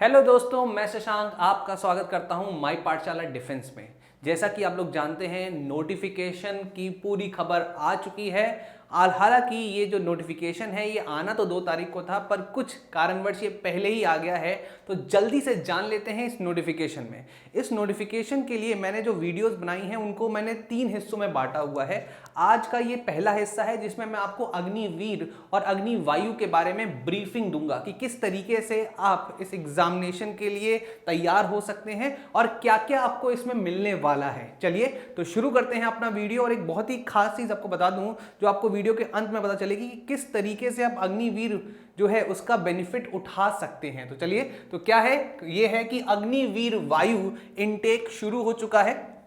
Hello दोस्तों, मैं शशांक आपका स्वागत करता हूं माई पाठशाला डिफेंस में। जैसा कि आप लोग जानते हैं, नोटिफिकेशन की पूरी खबर आ चुकी है। हालांकि ये जो नोटिफिकेशन है ये आना तो 2 तारीख को था, पर कुछ कारणवश ये पहले ही आ गया है। तो जल्दी से जान लेते हैं इस नोटिफिकेशन में। इस नोटिफिकेशन के लिए मैंने जो वीडियोस बनाई हैं उनको मैंने 3 हिस्सों में बांटा हुआ है। आज का ये पहला हिस्सा है जिसमें मैं आपको अग्निवीर और अग्निवायु के बारे में ब्रीफिंग दूंगा कि किस तरीके से आप इस एग्जामिनेशन के लिए तैयार हो सकते हैं और क्या क्या आपको इसमें मिलने वाला है। चलिए तो शुरू करते हैं अपना वीडियो। और एक बहुत ही खास चीज आपको बता दूं जो आपको वीडियो के अंत में पता चलेगी कि किस तरीके से आप अग्निवीर जो है उसका बेनिफिट उठा सकते हैं। तो चलिए, तो क्या है, ये है कि अग्निवीर वायु इनटेक शुरू हो चुका है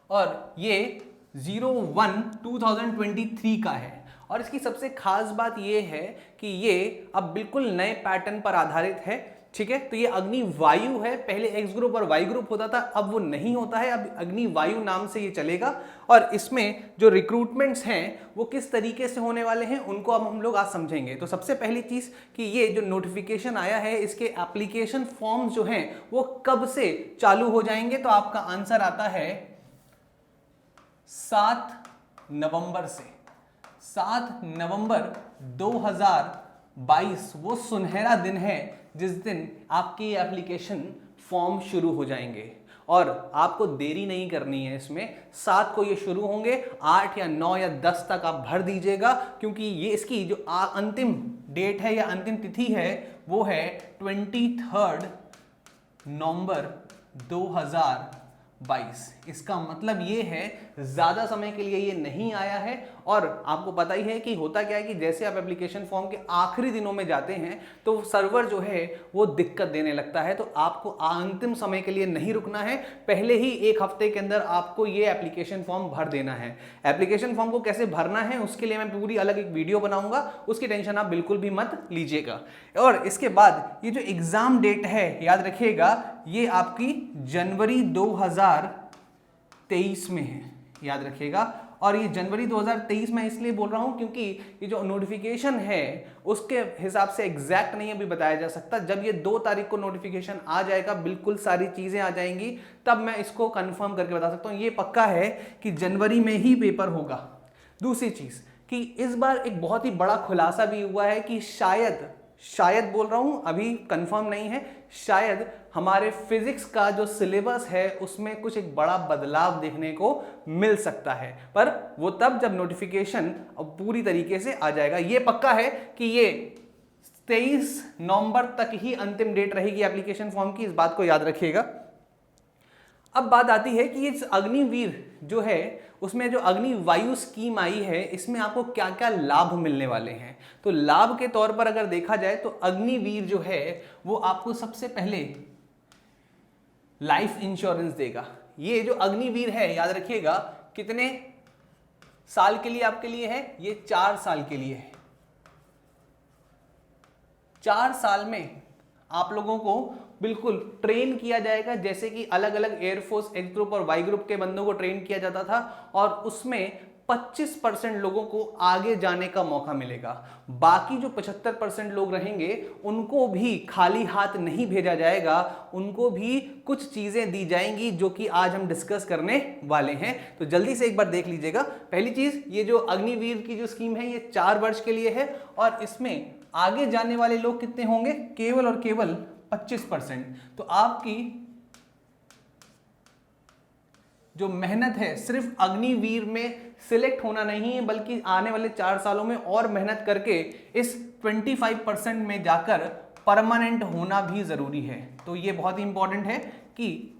और ये 01/2023 का है। और इसकी सबसे खास बात ये है कि ये अब बिल्कुल नए पैटर्न पर आधारित है। ठीक है, तो ये अग्नि वायु है। पहले एक्स ग्रुप और वाई ग्रुप होता था, अब वो नहीं होता है, अब अग्नि वायु नाम से ये चलेगा। और इसमें जो रिक्रूटमेंट्स हैं वो किस तरीके से होने वाले हैं उनको अब हम लोग आज समझेंगे। तो सबसे पहली चीज कि ये जो नोटिफिकेशन आया है इसके एप्लीकेशन फॉर्म्स जो हैं वो कब से चालू हो जाएंगे। तो आपका आंसर आता है 7 नवंबर से। 7 नवंबर 2022 वो सुनहरा दिन है जिस दिन आपके एप्लीकेशन फॉर्म शुरू हो जाएंगे। और आपको देरी नहीं करनी है इसमें। 7 को ये शुरू होंगे, 8 या 9 या 10 तक आप भर दीजिएगा, क्योंकि ये इसकी जो अंतिम डेट है या अंतिम तिथि है वो है 23 नवंबर 2022। इसका मतलब ये है ज्यादा समय के लिए ये नहीं आया है। और आपको पता ही है कि होता क्या है कि जैसे आप एप्लीकेशन फॉर्म के आखिरी दिनों में जाते हैं तो सर्वर जो है वो दिक्कत देने लगता है। तो आपको अंतिम समय के लिए नहीं रुकना है, पहले ही 1 हफ्ते के अंदर आपको ये एप्लीकेशन फॉर्म भर देना है। एप्लीकेशन फॉर्म को कैसे भरना है उसके लिए मैं पूरी अलग एक वीडियो बनाऊंगा, उसकी टेंशन आप बिल्कुल भी मत लीजिएगा। और इसके बाद ये जो एग्जाम डेट है याद रखिएगा, ये आपकी जनवरी 2023 में है, याद रखिएगा। और ये जनवरी 2023 में इसलिए बोल रहा हूं क्योंकि ये जो नोटिफिकेशन है उसके हिसाब से एग्जैक्ट नहीं अभी बताया जा सकता। जब ये 2 तारीख को नोटिफिकेशन आ जाएगा, बिल्कुल सारी चीजें आ जाएंगी, तब मैं इसको कंफर्म करके बता सकता हूं। ये पक्का है कि जनवरी में ही पेपर होगा। दूसरी चीज कि इस बार एक बहुत ही बड़ा खुलासा भी हुआ है कि शायद बोल रहा हूं, अभी कंफर्म नहीं है, शायद हमारे फिजिक्स का जो सिलेबस है उसमें कुछ एक बड़ा बदलाव देखने को मिल सकता है। पर वो तब जब नोटिफिकेशन पूरी तरीके से आ जाएगा। ये पक्का है कि ये 23 नवंबर तक ही अंतिम डेट रहेगी एप्लीकेशन फॉर्म की, इस बात को याद रखिएगा। अब बात आती है कि ये अग्निवीर जो है उसमें जो अग्निवायु स्कीम आई है इसमें आपको क्या क्या लाभ मिलने वाले हैं। तो लाभ के तौर पर अगर देखा जाए तो अग्निवीर जो है वो आपको सबसे पहले लाइफ इंश्योरेंस देगा। ये जो अग्निवीर है याद रखिएगा कितने साल के लिए आपके लिए है, ये 4 साल के लिए है। 4 साल में आप लोगों को बिल्कुल ट्रेन किया जाएगा, जैसे कि अलग अलग एयरफोर्स एक्स ग्रुप और वाई ग्रुप के बंदों को ट्रेन किया जाता था। और उसमें 25% लोगों को आगे जाने का मौका मिलेगा। बाकी जो 75% लोग रहेंगे उनको भी खाली हाथ नहीं भेजा जाएगा, उनको भी कुछ चीजें दी जाएंगी जो कि आज हम डिस्कस करने वाले हैं। तो जल्दी से एक बार देख लीजिएगा। पहली चीज, ये जो अग्निवीर की जो स्कीम है ये 4 वर्ष के लिए है और इसमें आगे जाने वाले लोग कितने होंगे, केवल और केवल 25%। तो आपकी जो मेहनत है सिर्फ अग्निवीर में सिलेक्ट होना नहीं है, बल्कि आने वाले 4 सालों में और मेहनत करके इस 25% में जाकर परमानेंट होना भी जरूरी है। तो ये बहुत ही इंपॉर्टेंट है कि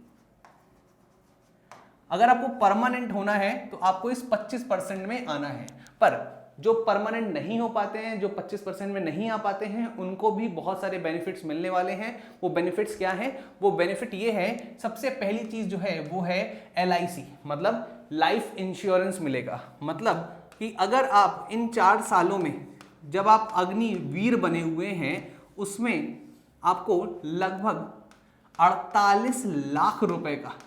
अगर आपको परमानेंट होना है तो आपको इस 25% में आना है। पर जो परमानेंट नहीं हो पाते हैं, जो 25% में नहीं आ पाते हैं, उनको भी बहुत सारे बेनिफिट्स मिलने वाले हैं। वो बेनिफिट्स क्या हैं? वो बेनिफिट ये है, सबसे पहली चीज जो है वो है LIC, मतलब लाइफ इंश्योरेंस मिलेगा। मतलब कि अगर आप इन 4 सालों में जब आप अग्निवीर बने हुए हैं उसमें आपको लगभग 48 लाख रुपए का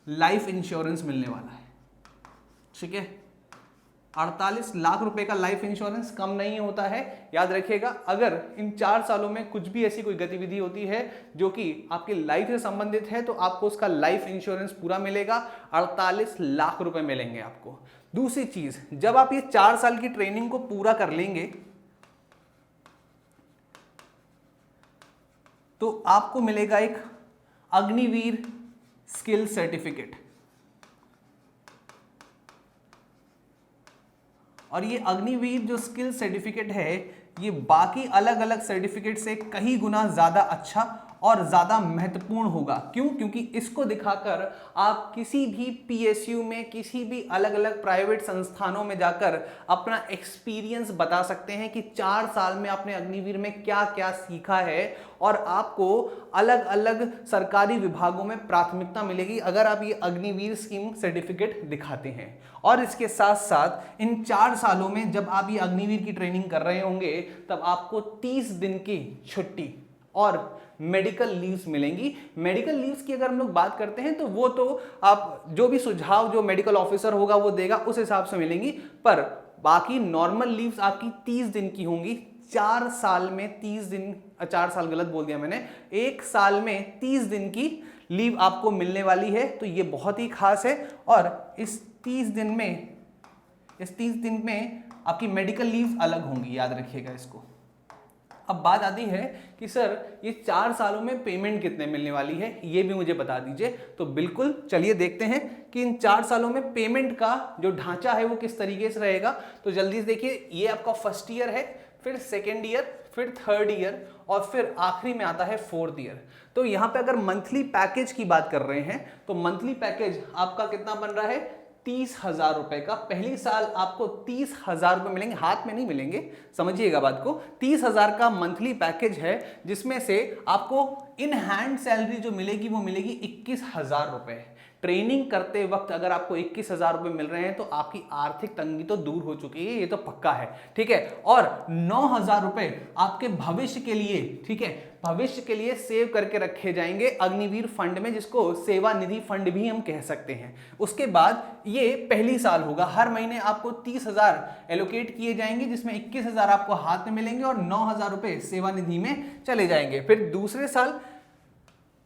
लाइफ इंश्योरेंस मिलने वाला है। ठीक है, 48 लाख रुपए का लाइफ इंश्योरेंस कम नहीं होता है, याद रखिएगा। अगर इन 4 सालों में कुछ भी ऐसी कोई गतिविधि होती है जो कि आपकी लाइफ से संबंधित है तो आपको उसका लाइफ इंश्योरेंस पूरा मिलेगा, 48 लाख रुपए मिलेंगे आपको। दूसरी चीज, जब आप ये 4 साल की ट्रेनिंग को पूरा कर लेंगे तो आपको मिलेगा एक अग्निवीर स्किल सर्टिफिकेट। और ये अग्निवीर जो स्किल सर्टिफिकेट है ये बाकी अलग अलग सर्टिफिकेट से कई गुना ज्यादा अच्छा और ज्यादा महत्वपूर्ण होगा। क्यों? क्योंकि इसको दिखाकर आप किसी भी पीएसयू में, किसी भी अलग अलग प्राइवेट संस्थानों में जाकर अपना एक्सपीरियंस बता सकते हैं कि 4 साल में आपने अग्निवीर में क्या क्या सीखा है, और आपको अलग अलग सरकारी विभागों में प्राथमिकता मिलेगी अगर आप ये अग्निवीर स्कीम सर्टिफिकेट दिखाते हैं। और इसके साथ साथ इन 4 सालों में जब आप ये अग्निवीर की ट्रेनिंग कर रहे होंगे तब आपको 30 दिन की छुट्टी और मेडिकल लीव्स मिलेंगी। मेडिकल लीव्स की अगर हम लोग बात करते हैं तो वो तो आप जो भी सुझाव जो मेडिकल ऑफिसर होगा वो देगा उस हिसाब से मिलेंगी, पर बाकी नॉर्मल लीव्स आपकी 30 दिन की होंगी। 4 साल में 30 दिन, 4 साल गलत बोल दिया मैंने, 1 साल में 30 दिन की लीव आपको मिलने वाली है। तो ये बहुत ही खास है। और इस 30 दिन में आपकी मेडिकल लीव अलग होंगी, याद रखिएगा इसको। अब बात आती है कि सर ये 4 सालों में पेमेंट कितने मिलने वाली है, ये भी मुझे बता दीजिए। तो बिल्कुल चलिए देखते हैं कि इन 4 सालों में पेमेंट का जो ढांचा है वो किस तरीके से रहेगा। तो जल्दी से देखिए, ये आपका फर्स्ट ईयर है, फिर सेकेंड ईयर, फिर थर्ड ईयर और फिर आखिरी में आता है फोर्थ ईयर। तो यहाँ पे अगर मंथली पैकेज की बात कर रहे हैं तो मंथली पैकेज आपका कितना बन रहा है, 30,000 रुपए का। पहली साल आपको 30,000 रुपए मिलेंगे, हाथ में नहीं मिलेंगे, समझिएगा बात को। 30,000 का मंथली पैकेज है जिसमें से आपको इन हैंड सैलरी जो मिलेगी वो मिलेगी 21,000 रुपए। ट्रेनिंग करते वक्त अगर आपको 21,000 रुपए मिल रहे हैं तो आपकी आर्थिक तंगी तो दूर हो चुकी है, ये तो पक्का है, ठीक है। और 9,000 रुपए आपके भविष्य के लिए, ठीक है, भविष्य के लिए सेव करके रखे जाएंगे अग्निवीर फंड में, जिसको सेवा निधि फंड भी हम कह सकते हैं। उसके बाद ये पहली साल होगा, हर महीने आपको 30,000 एलोकेट किए जाएंगे जिसमें 21,000 आपको हाथ में मिलेंगे और 9,000 रुपए सेवा निधि में चले जाएंगे। फिर दूसरे साल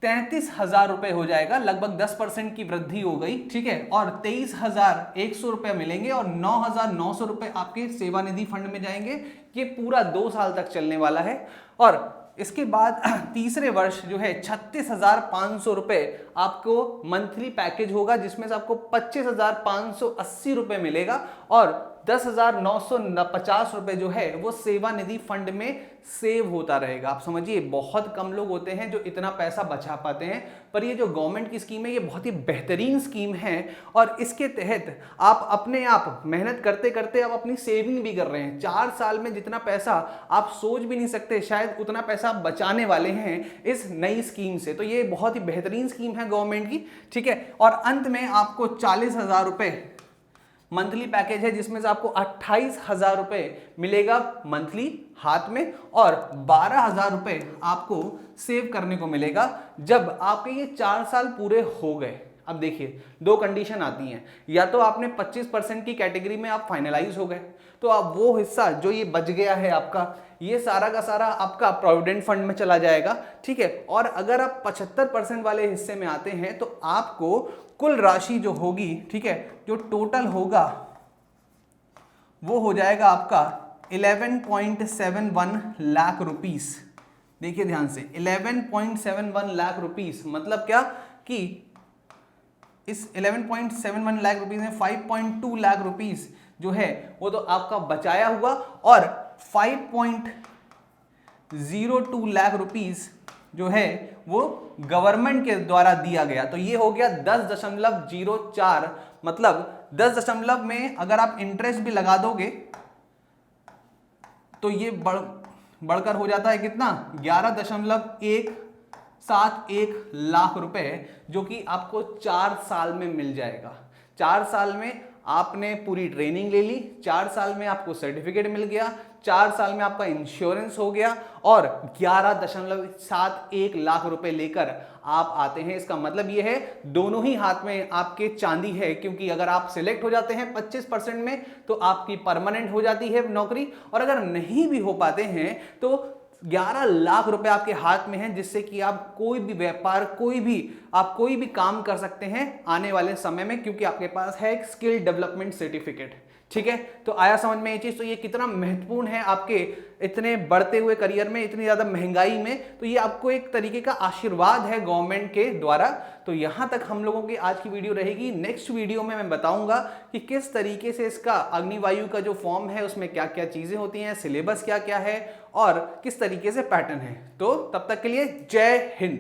33,000 रुपए हो जाएगा, लगभग 10% की वृद्धि हो गई, ठीक है। और 23,100 रुपए मिलेंगे और 9,900 रुपए आपके सेवानिधि फंड में जाएंगे। ये पूरा 2 साल तक चलने वाला है। और इसके बाद तीसरे वर्ष जो है 36,500 रुपए आपको मंथली पैकेज होगा, जिसमें से आपको 25,580 रुपए मिलेगा और 10,950 रुपए जो है वो सेवा निधि फंड में सेव होता रहेगा। आप समझिए, बहुत कम लोग होते हैं जो इतना पैसा बचा पाते हैं, पर ये जो गवर्नमेंट की स्कीम है ये बहुत ही बेहतरीन स्कीम है। और इसके तहत आप अपने आप मेहनत करते करते आप अपनी सेविंग भी कर रहे हैं। 4 साल में जितना पैसा आप सोच भी नहीं सकते, शायद उतना पैसा आप बचाने वाले हैं इस नई स्कीम से। तो ये बहुत ही बेहतरीन स्कीम है गवर्नमेंट की, ठीक है। और अंत में आपको 40,000 रुपए मंथली पैकेज है, जिसमें से आपको 28,000 रुपए मिलेगा मंथली हाथ में और 12,000 रुपए आपको सेव करने को मिलेगा जब आपके ये 4 साल पूरे हो गए। अब देखिए, 2 कंडीशन आती हैं, या तो आपने 25% की कैटेगरी में आप फाइनलाइज हो गए तो आप वो हिस्सा जो ये बच गया है आपका, ये सारा का सारा आपका प्रोविडेंट फंड में चला जाएगा, ठीक है। और अगर आप 75% वाले हिस्से में आते हैं तो आपको कुल राशि जो होगी, ठीक है, जो टोटल होगा वो हो जाएगा आपका 11.71 लाख रुपीस। देखिए ध्यान से, 11.71 लाख रुपीस मतलब क्या कि इस 11.71 लाख रुपीस में 5.2 लाख रुपीस जो है वो तो आपका बचाया हुआ और 5.02 लाख रुपीस जो है वो गवर्नमेंट के द्वारा दिया गया। तो ये हो गया 10.04, मतलब 10 में अगर आप इंटरेस्ट भी लगा दोगे तो ये बढ़कर हो जाता है कितना, 11.171 लाख रुपए, जो कि आपको 4 साल में मिल जाएगा। 4 साल में आपने पूरी ट्रेनिंग ले ली, 4 साल में आपको सर्टिफिकेट मिल गया, 4 साल में आपका इंश्योरेंस हो गया और 11.71 लाख रुपए लेकर आप आते हैं। इसका मतलब यह है दोनों ही हाथ में आपके चांदी है, क्योंकि अगर आप सिलेक्ट हो जाते हैं 25% में तो आपकी परमानेंट हो जाती है नौकरी, और अगर नहीं भी हो पाते हैं तो 11 लाख रुपए आपके हाथ में हैं, जिससे कि आप कोई भी व्यापार, कोई भी काम कर सकते हैं आने वाले समय में, क्योंकि आपके पास है एक स्किल डेवलपमेंट सर्टिफिकेट। ठीक है, तो आया समझ में ये चीज। तो ये कितना महत्वपूर्ण है आपके इतने बढ़ते हुए करियर में, इतनी ज्यादा महंगाई में। तो ये आपको एक तरीके का आशीर्वाद है गवर्नमेंट के द्वारा। तो यहां तक हम लोगों की आज की वीडियो रहेगी। नेक्स्ट वीडियो में मैं बताऊंगा कि किस तरीके से इसका अग्निवायु का जो फॉर्म है उसमें क्या क्या चीजें होती हैं, सिलेबस क्या क्या है और किस तरीके से पैटर्न है। तो तब तक के लिए जय हिंद।